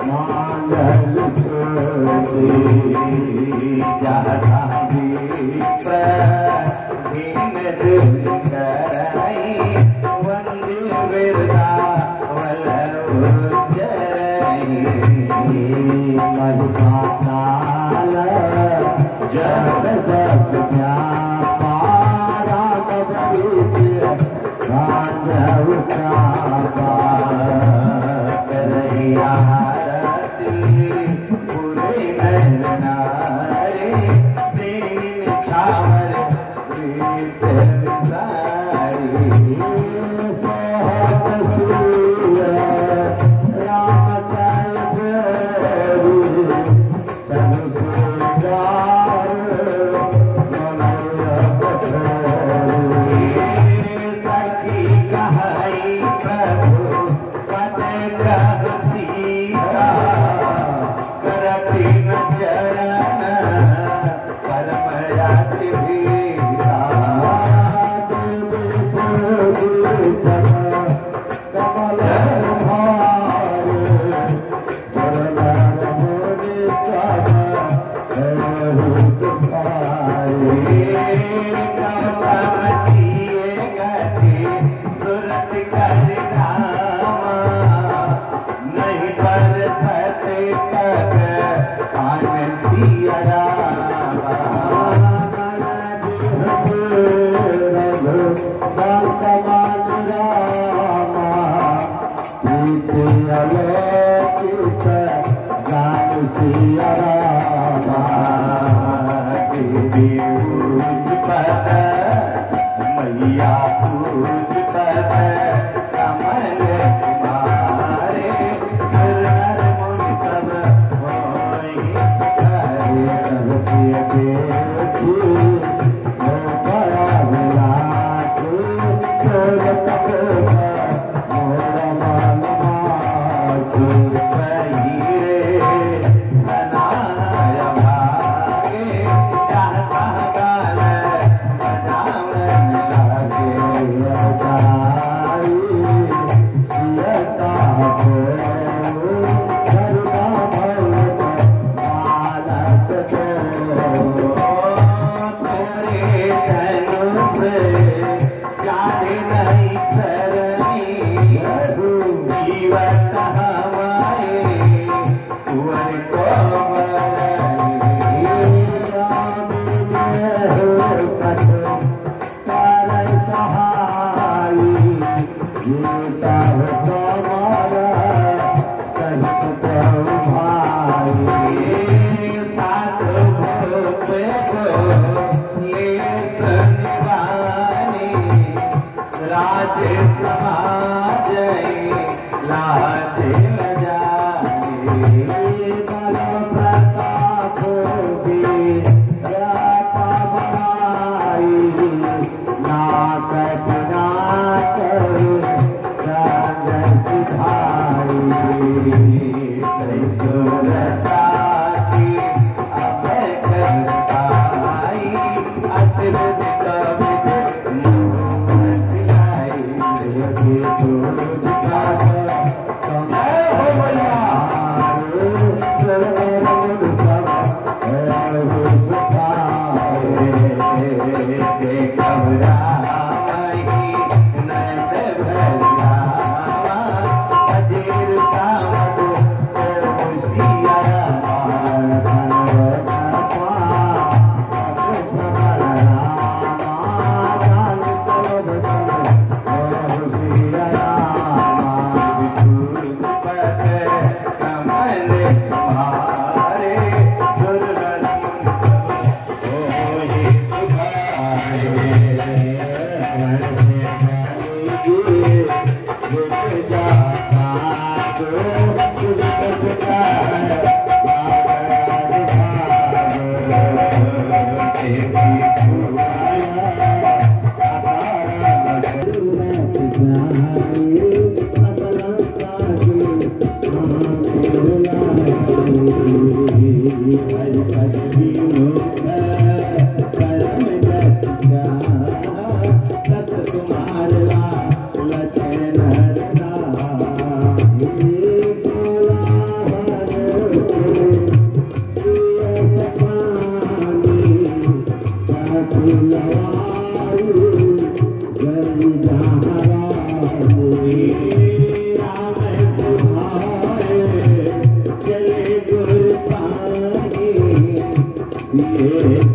मांगल छोड़ी जाता दीन कराई वंदे वृंदावल उज्जयी महिमाताल जब जब पारा कबीर गांजव चापा करैया रति पूरे नरनारे दीन छावर प्रीत विसारी सोहत सूय राम चंद्र सब सुंदर मनोय पठोरी सखी कहाई प्रभु पद ग्रह सीता करती न चरण परम याति भीता कमल भार शरण मोरे सुरत कर नहीं पर सते पग आनंदिया मैया पूज पद कमल तुम्हारे हर मुनि सब होई देखी बड़ा विलास मोर मन सनाय भागे चाहता गाल बजावन लागे राजे समाज लाजे लजाए बल प्रताप भी राता बनाई नाक नाक संग सिधाई सुरता की अभय अतिरथ तुम्हारा लचन ये